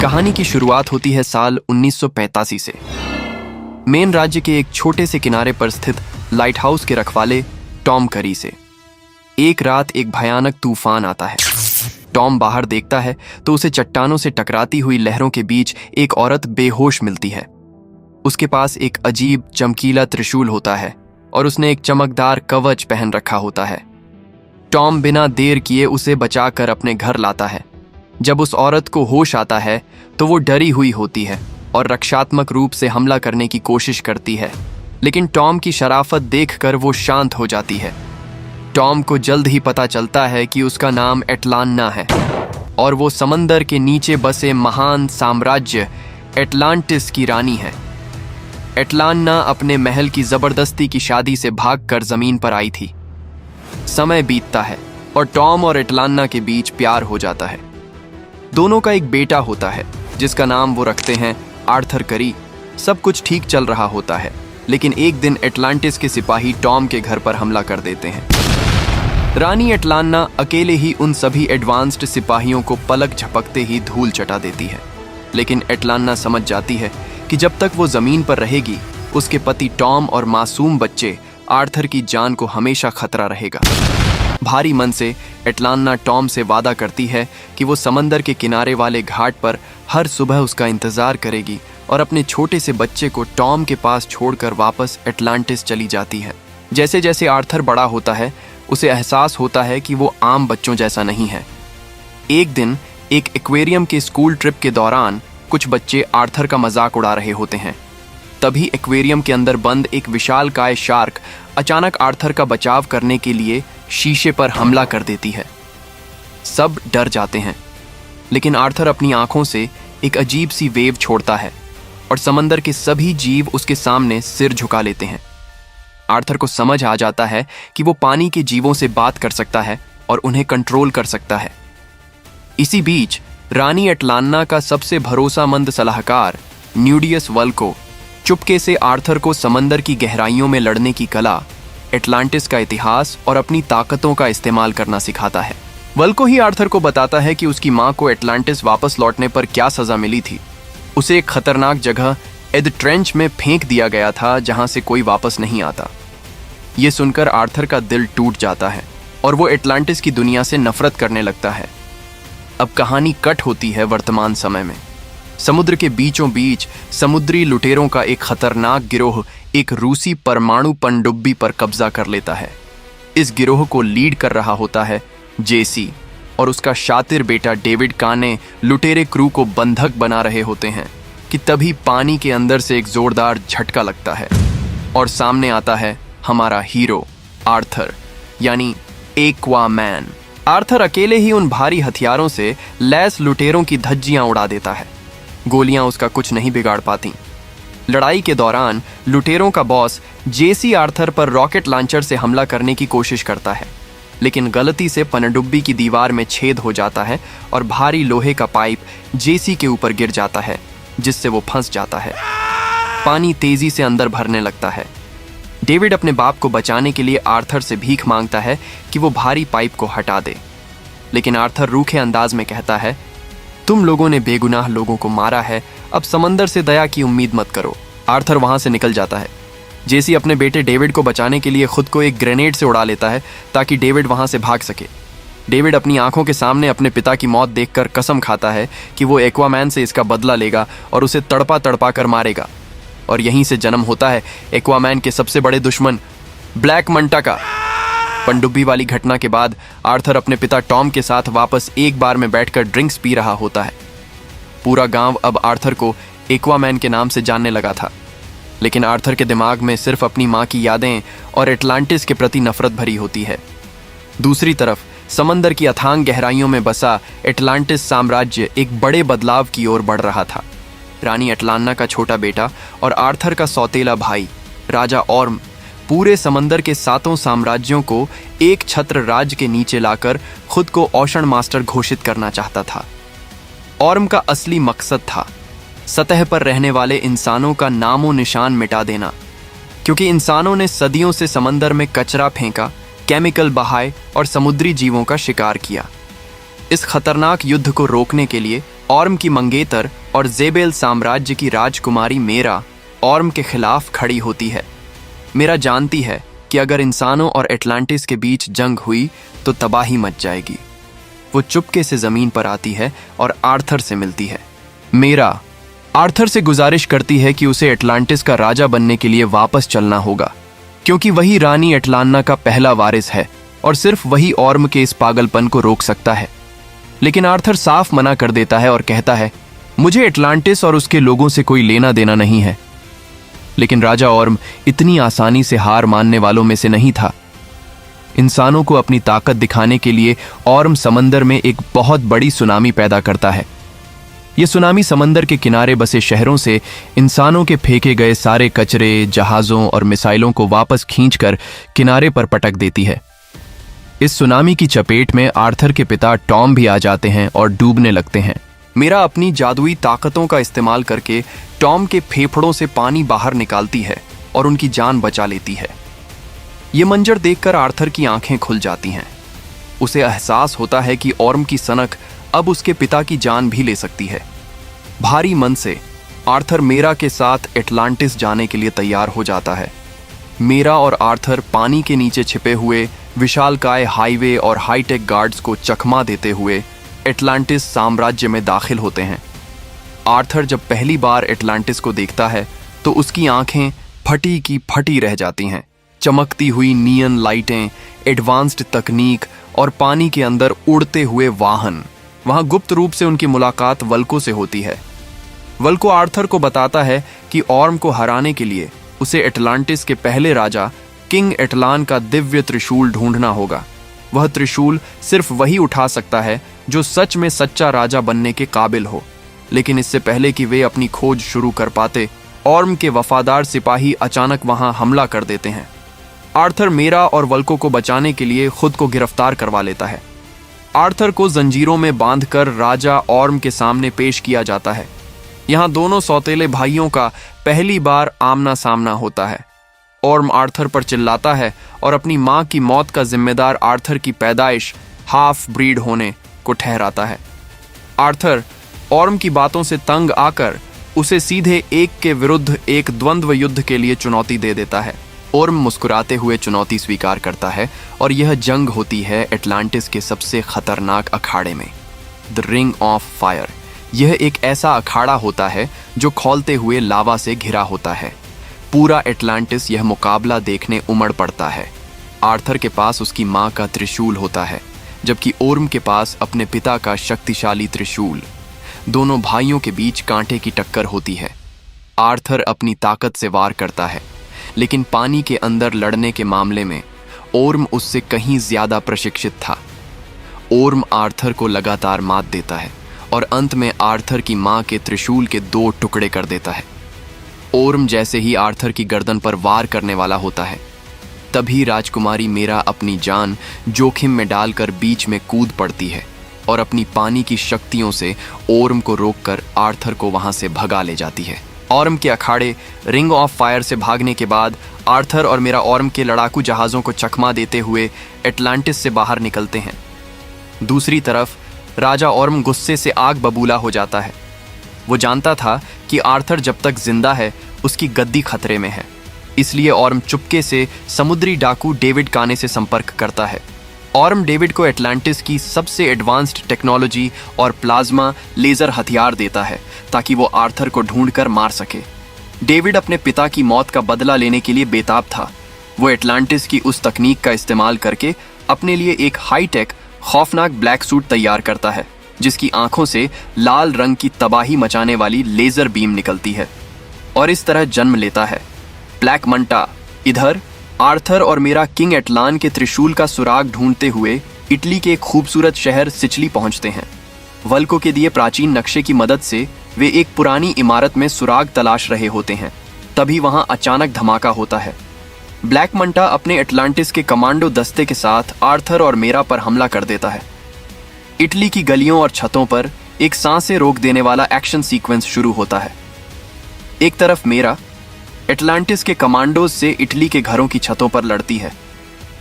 कहानी की शुरुआत होती है साल 1985 से। मेन राज्य के एक छोटे से किनारे पर स्थित लाइट हाउस के रखवाले टॉम करी से एक रात एक भयानक तूफान आता है। टॉम बाहर देखता है तो उसे चट्टानों से टकराती हुई लहरों के बीच एक औरत बेहोश मिलती है। उसके पास एक अजीब चमकीला त्रिशूल होता है और उसने एक चमकदार कवच पहन रखा होता है। टॉम बिना देर किए उसे बचाकर अपने घर लाता है। जब उस औरत को होश आता है तो वो डरी हुई होती है और रक्षात्मक रूप से हमला करने की कोशिश करती है, लेकिन टॉम की शराफत देखकर वो शांत हो जाती है। टॉम को जल्द ही पता चलता है कि उसका नाम एटलान्ना है और वो समंदर के नीचे बसे महान साम्राज्य एटलांटिस की रानी है। एटलान्ना अपने महल की जबरदस्ती की शादी से भागकर जमीन पर आई थी। समय बीतता है और टॉम और एटलान्ना के बीच प्यार हो जाता है। दोनों का एक बेटा होता है जिसका नाम वो रखते हैं आर्थर करी। सब कुछ ठीक चल रहा होता है, लेकिन एक दिन एटलांटिस के सिपाही टॉम के घर पर हमला कर देते हैं। रानी एटलान्ना अकेले ही उन सभी एडवांस्ड सिपाहियों को पलक झपकते ही धूल चटा देती है, लेकिन एटलान्ना समझ जाती है कि जब तक वो जमीन पर रहेगी उसके पति टॉम और मासूम बच्चे आर्थर की जान को हमेशा खतरा रहेगा। भारी मन से एटलान्ना टॉम से वादा करती है कि वो समंदर के किनारे वाले घाट पर हर सुबह उसका इंतजार करेगी और अपने छोटे से बच्चे को टॉम के पास छोड़कर वापस एटलांटिस चली जाती है। जैसे जैसे आर्थर बड़ा होता है उसे एहसास होता है कि वो आम बच्चों जैसा नहीं है। एक दिन एक एक्वेरियम के स्कूल ट्रिप के दौरान कुछ बच्चे आर्थर का मजाक उड़ा रहे होते हैं। तभी एक्वेरियम के अंदर बंद एक विशालकाय शार्क अचानक आर्थर का बचाव करने के लिए शीशे पर हमला कर देती है। सब डर जाते हैं, लेकिन आर्थर अपनी आंखों से एक अजीब सी वेव छोड़ता है और समंदर के सभी जीव उसके सामने सिर झुका लेते हैं। आर्थर को समझ आ जाता है कि वो पानी के जीवों से बात कर सकता है और उन्हें कंट्रोल कर सकता है। इसी बीच रानी एटलान्ना का सबसे भरोसामंद सलाहकार न्यूडियस वल्को चुपके से आर्थर को समंदर की गहराइयों में लड़ने की कला, एटलांटिस का इतिहास और अपनी ताकतों का इस्तेमाल करना सिखाता है। वल्को ही आर्थर को बताता है कि उसकी मां को एटलांटिस वापस लौटने पर क्या सजा मिली थी। उसे एक खतरनाक जगह एद ट्रेंच में फेंक दिया गया था जहां से कोई वापस नहीं आता। ये सुनकर आर्थर का दिल टूट जाता है और वो एटलांटिस की दुनिया से नफरत करने लगता है। अब कहानी कट होती है वर्तमान समय में। समुद्र के बीचों बीच समुद्री लुटेरों का एक खतरनाक गिरोह एक रूसी परमाणु पनडुब्बी पर कब्जा कर लेता है। इस गिरोह को लीड कर रहा होता है जेसी और उसका शातिर बेटा डेविड काने लुटेरे क्रू को बंधक बना रहे होते हैं कि तभी पानी के अंदर से एक जोरदार झटका लगता है और सामने आता है हमारा हीरो आर्थर, यानी एक्वामैन। आर्थर अकेले ही उन भारी हथियारों से लैस लुटेरों की धज्जियां उड़ा देता है। गोलियां उसका कुछ नहीं बिगाड़ पाती। लड़ाई के दौरान लुटेरों का बॉस जेसी आर्थर पर रॉकेट लॉन्चर से हमला करने की कोशिश करता है, लेकिन गलती से पनडुब्बी की दीवार में छेद हो जाता है और भारी लोहे का पाइप जेसी के ऊपर गिर जाता है, जिससे वो फंस जाता है। पानी तेजी से अंदर भरने लगता है। डेविड अपने बाप को बचाने के लिए आर्थर से भीख मांगता है कि वो भारी पाइप को हटा दे, लेकिन आर्थर रूखे अंदाज में कहता है, तुम लोगों ने बेगुनाह लोगों को मारा है, अब समंदर से दया की उम्मीद मत करो। आर्थर वहां से निकल जाता है। जेसी अपने बेटे डेविड को बचाने के लिए खुद को एक ग्रेनेड से उड़ा लेता है ताकि डेविड वहां से भाग सके। डेविड अपनी आंखों के सामने अपने पिता की मौत देखकर कसम खाता है कि वो एक्वामैन से इसका बदला लेगा और उसे तड़पा तड़पा कर मारेगा। और यहीं से जन्म होता है एक्वामैन के सबसे बड़े दुश्मन ब्लैक मंटा का। पनडुब्बी वाली घटना के बाद आर्थर अपने पिता टॉम के साथ वापस एक बार में बैठकर ड्रिंक्स पी रहा होता है। पूरा गांव अब आर्थर को एक्वामैन के नाम से जानने लगा था, लेकिन आर्थर के दिमाग में सिर्फ अपनी मां की यादें और एटलांटिस के प्रति नफरत भरी होती है। दूसरी तरफ समंदर की अथांग गहराइयों में बसा एटलांटिस साम्राज्य एक बड़े बदलाव की ओर बढ़ रहा था। रानी एटलान्ना का छोटा बेटा और आर्थर का सौतेला भाई राजा ऑर्म पूरे समंदर के 7 साम्राज्यों को एक छत्र राज के नीचे लाकर खुद को ओशन मास्टर घोषित करना चाहता था। ऑर्म का असली मकसद था सतह पर रहने वाले इंसानों का नामो निशान मिटा देना, क्योंकि इंसानों ने सदियों से समंदर में कचरा फेंका, केमिकल बहाए और समुद्री जीवों का शिकार किया। इस खतरनाक युद्ध को रोकने के लिए ऑर्म की मंगेतर और जेबेल साम्राज्य की राजकुमारी मेरा ऑर्म के खिलाफ खड़ी होती है। मेरा जानती है कि अगर इंसानों और एटलांटिस के बीच जंग हुई तो तबाही मच जाएगी। वो चुपके से जमीन पर आती है और आर्थर से मिलती है। मेरा आर्थर से गुजारिश करती है कि उसे एटलांटिस का राजा बनने के लिए वापस चलना होगा, क्योंकि वही रानी एटलान्ना का पहला वारिस है और सिर्फ वही ऑर्म के इस पागलपन को रोक सकता है। लेकिन आर्थर साफ मना कर देता है और कहता है, मुझे एटलांटिस और उसके लोगों से कोई लेना देना नहीं है। लेकिन राजा ऑर्म इतनी आसानी से हार मानने वालों में से नहीं था। इंसानों को अपनी ताकत दिखाने के लिए ऑर्म समंदर में एक बहुत बड़ी सुनामी पैदा करता है। यह सुनामी समंदर के किनारे बसे शहरों से इंसानों के फेंके गए सारे कचरे, जहाजों और मिसाइलों को वापस खींचकर किनारे पर पटक देती है। इस सुनामी की चपेट में आर्थर के पिता टॉम भी आ जाते हैं और डूबने लगते हैं। मेरा अपनी जादुई ताकतों का इस्तेमाल करके टॉम के फेफड़ों से पानी बाहर निकालती है और उनकी जान बचा लेती है। ये मंजर देखकर आर्थर की आंखें खुल जाती हैं। उसे एहसास होता है कि ऑर्म की सनक अब उसके पिता की जान भी ले सकती है। भारी मन से आर्थर मेरा के साथ एटलांटिस जाने के लिए तैयार हो जाता है। मेरा और आर्थर पानी के नीचे छिपे हुए विशालकाय हाईवे और हाईटेक गार्ड्स को चकमा देते हुए एटलांटिस साम्राज्य में दाखिल होते हैं। आर्थर जब पहली बार एटलांटिस को देखता है तो उसकी आंखें फटी की फटी रह जाती हैं। चमकती हुई नियन लाइटें, एडवांस्ड तकनीक और पानी के अंदर उड़ते हुए वाहन। वहां गुप्त रूप से उनकी मुलाकात वल्को से होती है। वल्को आर्थर को बताता है कि ऑर्म को हराने के लिए उसे एटलांटिस के पहले राजा किंग एटलान का दिव्य त्रिशूल ढूंढना होगा। वह त्रिशूल सिर्फ वही उठा सकता है जो सच में सच्चा राजा बनने के काबिल हो। लेकिन इससे पहले कि वे अपनी खोज शुरू कर पाते, ऑर्म के वफादार सिपाही अचानक वहां हमला कर देते हैं। आर्थर मेरा और वल्को को बचाने के लिए खुद को गिरफ्तार करवा लेता है। आर्थर को जंजीरों में बांधकर राजा ऑर्म के सामने पेश किया जाता है। यहाँ दोनों सौतेले भाइयों का पहली बार आमना सामना होता है। ऑर्म आर्थर पर चिल्लाता है और अपनी मां की मौत का जिम्मेदार आर्थर की पैदाइश हाफ ब्रीड होने को ठहराता है। आर्थर ऑर्म की बातों से तंग आकर उसे सीधे एक के विरुद्ध एक द्वंद्व युद्ध के लिए चुनौती दे देता है। ऑर्म मुस्कुराते हुए चुनौती स्वीकार करता है और यह जंग होती है एटलांटिस के सबसे खतरनाक अखाड़े में, द रिंग ऑफ फायर। यह एक ऐसा अखाड़ा होता है जो खौलते हुए लावा से घिरा होता है। पूरा एटलांटिस यह मुकाबला देखने उमड़ पड़ता है। आर्थर के पास उसकी मां का त्रिशूल होता है, जबकि ऑर्म के पास अपने पिता का शक्तिशाली त्रिशूल। दोनों भाइयों के बीच कांटे की टक्कर होती है। आर्थर अपनी ताकत से वार करता है, लेकिन पानी के अंदर लड़ने के मामले में ऑर्म उससे कहीं ज्यादा प्रशिक्षित था। ऑर्म आर्थर को लगातार मात देता है और अंत में आर्थर की मां के त्रिशूल के 2 टुकड़े कर देता है। ऑर्म जैसे ही आर्थर की गर्दन पर वार करने वाला होता है, तभी राजकुमारी मेरा अपनी जान जोखिम में डालकर बीच में कूद पड़ती है और अपनी पानी की शक्तियों से ऑर्म को रोककर आर्थर को वहां से भगा ले जाती है। ऑर्म के अखाड़े रिंग ऑफ फायर से भागने के बाद आर्थर और मेरा ऑर्म के लड़ाकू जहाज़ों को चकमा देते हुए एटलांटिस से बाहर निकलते हैं। दूसरी तरफ राजा ऑर्म गुस्से से आग बबूला हो जाता है। वो जानता था कि आर्थर जब तक जिंदा है उसकी गद्दी खतरे में है, इसलिए ऑर्म चुपके से समुद्री डाकू डेविड काने से संपर्क करता है। ऑर्म डेविड को एटलांटिस की सबसे एडवांस्ड टेक्नोलॉजी और प्लाज्मा लेजर हथियार देता है ताकि वो आर्थर को ढूंढकर मार सके। डेविड अपने पिता की मौत का बदला लेने के लिए बेताब था। वो एटलांटिस की उस तकनीक का इस्तेमाल करके अपने लिए एक हाईटेक खौफनाक ब्लैक सूट तैयार करता है, जिसकी आंखों से लाल रंग की तबाही मचाने वाली लेजर बीम निकलती है और इस तरह जन्म लेता है ब्लैक मंटा। इधर आर्थर और मेरा किंग एटलान के त्रिशूल का सुराग ढूंढते हुए इटली के एक खूबसूरत शहर सिचिली पहुंचते हैं। वल्को के दिए प्राचीन नक्शे की मदद से वे एक पुरानी इमारत में सुराग तलाश रहे होते हैं। तभी वहां अचानक धमाका होता है। ब्लैक मंटा अपने एटलांटिस के कमांडो दस्ते के साथ आर्थर और मेरा पर हमला कर देता है। इटली की गलियों और छतों पर एक सांसें रोक देने वाला एक्शन सीक्वेंस शुरू होता है। एक तरफ मेरा एटलांटिस के कमांडोज से इटली के घरों की छतों पर लड़ती है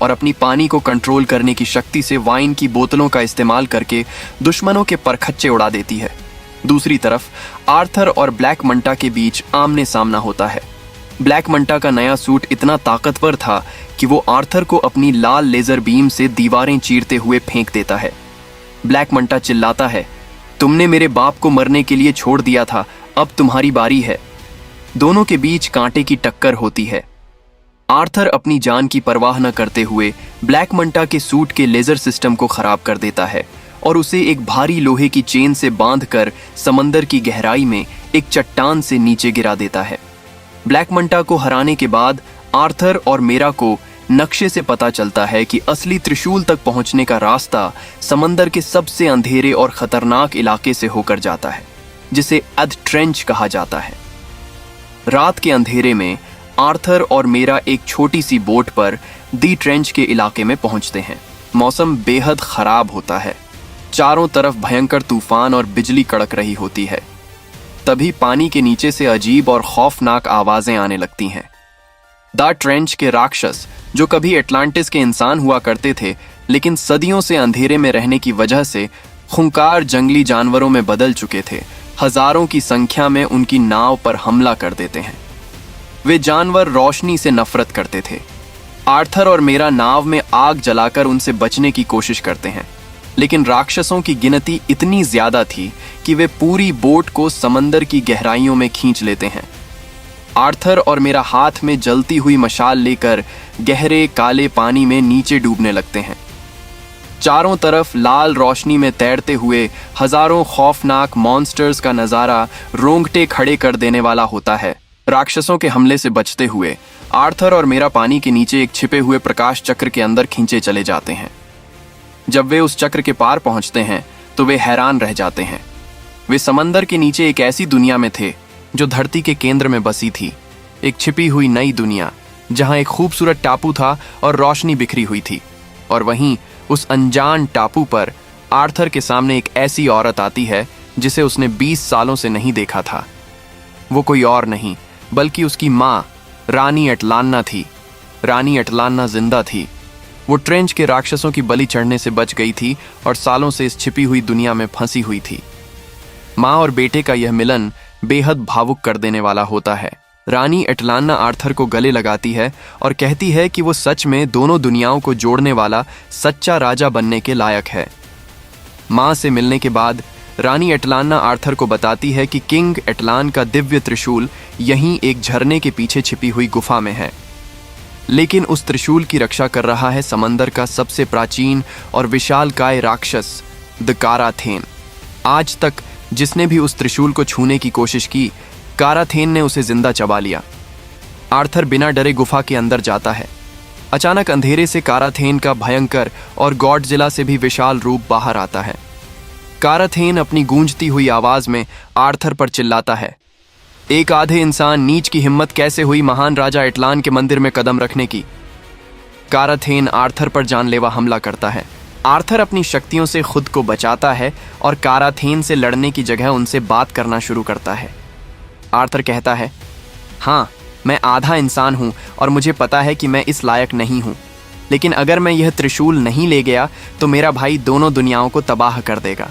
और अपनी पानी को कंट्रोल करने की शक्ति से वाइन की बोतलों का इस्तेमाल करके दुश्मनों के परखच्चे उड़ा देती है। दूसरी तरफ आर्थर और ब्लैक मंटा के बीच आमने सामना होता है। ब्लैक मंटा का नया सूट इतना ताकतवर था कि वो आर्थर को अपनी लाल लेजर बीम से दीवारें चीरते हुए फेंक देता है। ब्लैक मंटा चिल्लाता है, तुमने मेरे बाप को मरने के लिए छोड़ दिया था, अब तुम्हारी बारी है। दोनों के बीच कांटे की टक्कर होती है। आर्थर अपनी जान की परवाह न करते हुए ब्लैक मंटा के सूट के लेजर सिस्टम को खराब कर देता है और उसे एक भारी लोहे की चेन से बांधकर समंदर की गहराई में एक चट्टान से नीचे गिरा देता है। ब्लैक मंटा को हराने के बाद आर्थर और मेरा को नक्शे से पता चलता है कि असली त्रिशूल तक पहुंचने का रास्ता समंदर के सबसे अंधेरे और खतरनाक इलाके से होकर जाता है, जिसे अद ट्रेंच कहा जाता है। रात के अंधेरे में आर्थर और मेरा एक छोटी सी बोट पर दी ट्रेंच के इलाके में पहुंचते हैं। मौसम बेहद खराब होता है। चारों तरफ भयंकर तूफान और बिजली कड़क रही होती है। तभी पानी के नीचे से अजीब और खौफनाक आवाजें आने लगती हैं। द ट्रेंच के राक्षस, जो कभी एटलांटिस के इंसान हुआ करते थे, लेकिन सदियों से अंधेरे में रहने की वजह से खूंखार जंगली जानवरों में बदल चुके थे, हजारों की संख्या में उनकी नाव पर हमला कर देते हैं। वे जानवर रोशनी से नफरत करते थे। आर्थर और मेरा नाव में आग जलाकर उनसे बचने की कोशिश करते हैं, लेकिन राक्षसों की गिनती इतनी ज्यादा थी कि वे पूरी बोट को समंदर की गहराइयों में खींच लेते हैं। आर्थर और मेरा हाथ में जलती हुई मशाल लेकर गहरे काले पानी में नीचे डूबने लगते हैं। चारों तरफ लाल रोशनी में तैरते हुए हजारों खौफनाक मॉन्स्टर्स का नजारा रोंगटे खड़े कर देने वाला होता है। राक्षसों के हमले से बचते हुए आर्थर और मेरा पानी के नीचे एक छिपे हुए प्रकाश चक्र के अंदर खींचे चले जाते हैं। जब वे उस चक्र के पार पहुंचते हैं तो वे हैरान रह जाते हैं। वे समंदर के नीचे एक ऐसी दुनिया में थे जो धरती के केंद्र में बसी थी, एक छिपी हुई नई दुनिया जहां एक खूबसूरत टापू था और रोशनी बिखरी हुई थी। और वहीं उस अनजान टापू पर आर्थर के सामने एक ऐसी औरत आती है जिसे उसने 20 सालों से नहीं देखा था। वो कोई और नहीं बल्कि उसकी माँ रानी एटलान्ना थी। रानी एटलान्ना जिंदा थी। वो ट्रेंच के राक्षसों की बलि चढ़ने से बच गई थी और सालों से इस छिपी हुई दुनिया में फंसी हुई थी। माँ और बेटे का यह मिलन बेहद भावुक कर देने वाला होता है। रानी एटलान्ना आर्थर को गले लगाती है और कहती है कि वो सच में दोनों दुनियाओं को जोड़ने वाला सच्चा राजा बनने के लायक है। माँ से मिलने के बाद रानी एटलान्ना आर्थर को बताती है कि किंग एटलान का दिव्य त्रिशूल यहीं एक झरने के पीछे छिपी हुई गुफा में है। लेकिन उस त्रिशूल की रक्षा कर रहा है समंदर का सबसे प्राचीन और विशालकाय राक्षस द काराथेन। आज तक जिसने भी उस त्रिशूल को छूने की कोशिश की, काराथेन ने उसे जिंदा चबा लिया। आर्थर बिना डरे गुफा के अंदर जाता है। अचानक अंधेरे से काराथेन का भयंकर और गॉडजिला से भी विशाल रूप बाहर आता है। काराथेन अपनी गूंजती हुई आवाज में आर्थर पर चिल्लाता है, एक आधे इंसान नीच की हिम्मत कैसे हुई महान राजा एटलान के मंदिर में कदम रखने की। काराथेन आर्थर पर जानलेवा हमला करता है। आर्थर अपनी शक्तियों से खुद को बचाता है और काराथेन से लड़ने की जगह उनसे बात करना शुरू करता है। आर्थर कहता है, हाँ, मैं आधा इंसान हूं और मुझे पता है कि मैं इस लायक नहीं हूं, लेकिन अगर मैं यह त्रिशूल नहीं ले गया तो मेरा भाई दोनों दुनियाओं को तबाह कर देगा।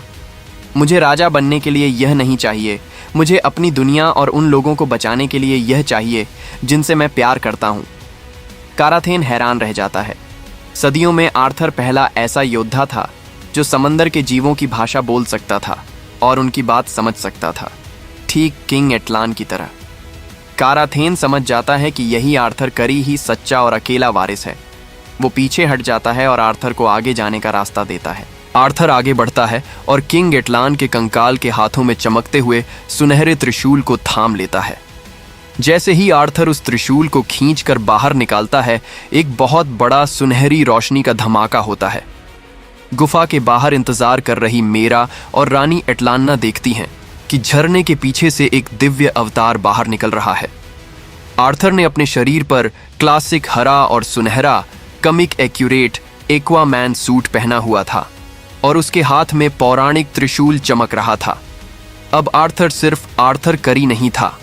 मुझे राजा बनने के लिए यह नहीं चाहिए, मुझे अपनी दुनिया और उन लोगों को बचाने के लिए यह चाहिए जिनसे मैं प्यार करता हूं। काराथेन हैरान रह जाता है। सदियों में आर्थर पहला ऐसा योद्धा था जो समंदर के जीवों की भाषा बोल सकता था और उनकी बात समझ सकता था, ठीक किंग एटलान की तरह। काराथेन समझ जाता है कि यही आर्थर करी ही सच्चा और अकेला वारिस है। वो पीछे हट जाता है और आर्थर को आगे जाने का रास्ता देता है। आर्थर आगे बढ़ता है और किंग एटलान के कंकाल के हाथों में चमकते हुए सुनहरे त्रिशूल को थाम लेता है। जैसे ही आर्थर उस त्रिशूल को खींचकर बाहर निकालता है, एक बहुत बड़ा सुनहरी रोशनी का धमाका होता है। गुफा के बाहर इंतजार कर रही मेरा और रानी एटलान्ना देखती हैं कि झरने के पीछे से एक दिव्य अवतार बाहर निकल रहा है। आर्थर ने अपने शरीर पर क्लासिक हरा और सुनहरा कमिक एक्यूरेट एक्वामैन सूट पहना हुआ था और उसके हाथ में पौराणिक त्रिशूल चमक रहा था। अब आर्थर सिर्फ आर्थर करी नहीं था,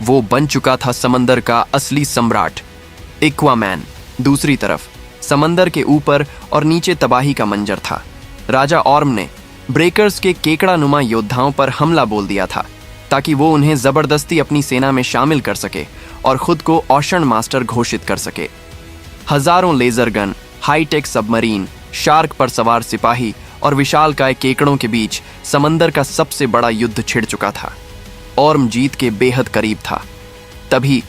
वो बन चुका था समंदर का असली सम्राट एक्वामैन। दूसरी तरफ समंदर के ऊपर और नीचे तबाही का मंजर था। राजा ऑर्म ने ब्रेकर्स के केकड़ा-नुमा योद्धाओं पर हमला बोल दिया था ताकि वो उन्हें जबरदस्ती अपनी सेना में शामिल कर सके और खुद को ओशन मास्टर घोषित कर सके। हजारों laser gun, hi tech submarine, shark पर सवार सिपाही और विशालकाय केकड़ों के बीच समंदर का सबसे बड़ा युद्ध छिड़ चुका था। ऑर्म जीत के बेहद करीब था। तभी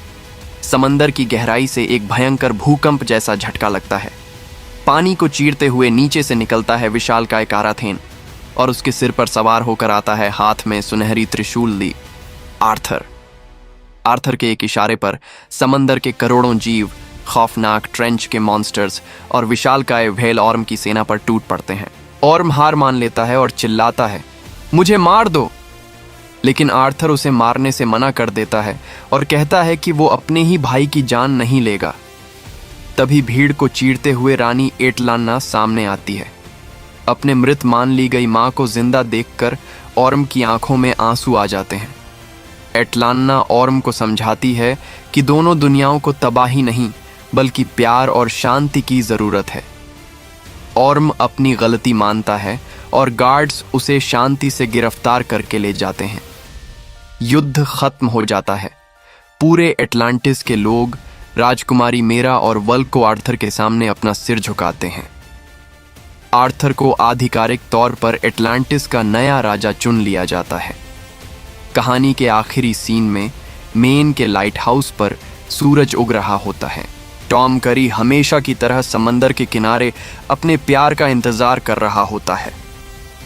समंदर की गहराई से एक भयंकर भूकंप जैसा झटका लगता है। पानी को चीरते हुए नीचे से निकलता है विशालकाय काराथेन और उसके सिर पर सवार होकर आता है हाथ में सुनहरी त्रिशूल ली आर्थर। आर्थर के एक इशारे पर समंदर के करोड़ों जीव, खौफनाक ट्रेंच के मॉन्स्टर्स और विशालकाय व्हेल ऑर्म की सेना पर टूट पड़ते हैं। ऑर्म हार मान लेता है और चिल्लाता है, मुझे मार दो। लेकिन आर्थर उसे मारने से मना कर देता है और कहता है कि वो अपने ही भाई की जान नहीं लेगा। तभी भीड़ को चीरते हुए रानी एटलाना सामने आती है। अपने मृत मान ली गई मां को जिंदा देखकर ऑर्म की आंखों में आंसू आ जाते हैं। एटलाना ऑर्म को समझाती है कि दोनों दुनियाओं को तबाही नहीं बल्कि प्यार और शांति की जरूरत है। ऑर्म अपनी गलती मानता है और गार्ड्स उसे शांति से गिरफ्तार करके ले जाते हैं। युद्ध खत्म हो जाता है। पूरे एटलांटिस के लोग राजकुमारी मेरा और वल्क को आर्थर के सामने अपना सिर झुकाते हैं। आर्थर को आधिकारिक तौर पर एटलांटिस का नया राजा चुन लिया जाता है। कहानी के आखिरी सीन में मेन के लाइट हाउस पर सूरज उग रहा होता है। टॉम करी हमेशा की तरह समंदर के किनारे अपने प्यार का इंतजार कर रहा होता है।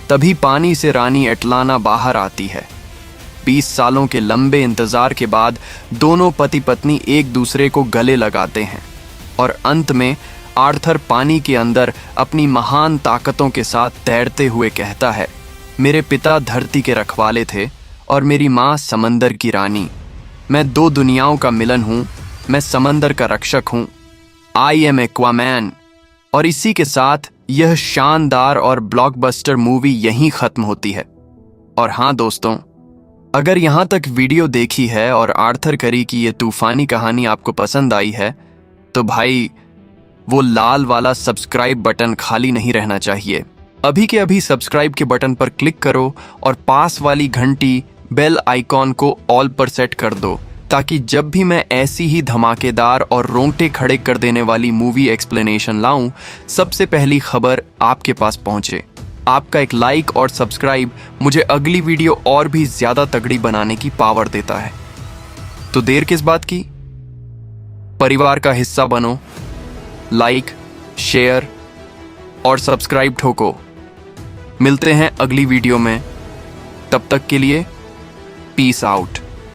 तभी पानी से रानी एटलाना बाहर आती है। 20 सालों के लंबे इंतजार के बाद दोनों पति पत्नी एक दूसरे को गले लगाते हैं और अंत में आर्थर पानी के अंदर अपनी महान ताकतों के साथ तैरते हुए कहता है, मेरे पिता धरती के रखवाले थे और मेरी माँ समंदर की रानी। मैं दो दुनियाओं का मिलन हूँ। मैं समंदर का रक्षक हूँ। I am Aquaman. और इसी के साथ यह शानदार और ब्लॉकबस्टर मूवी यहीं खत्म होती है। और हाँ दोस्तों, अगर यहाँ तक वीडियो देखी है और आर्थर करी की ये तूफानी कहानी आपको पसंद आई है तो भाई वो लाल वाला सब्सक्राइब बटन खाली नहीं रहना चाहिए। अभी के अभी सब्सक्राइब के बटन पर क्लिक करो और पास वाली घंटी बेल आइकॉन को ऑल पर सेट कर दो ताकि जब भी मैं ऐसी ही धमाकेदार और रोंगटे खड़े कर देने वाली मूवी एक्सप्लेनेशन लाऊं, सबसे पहली खबर आपके पास पहुंचे। आपका एक लाइक और सब्सक्राइब मुझे अगली वीडियो और भी ज्यादा तगड़ी बनाने की पावर देता है। तो देर किस बात की? परिवार का हिस्सा बनो, लाइक, शेयर और सब्सक्राइब ठोको। मिलते हैं अगली वीडियो में। तब तक के लिए पीस आउट।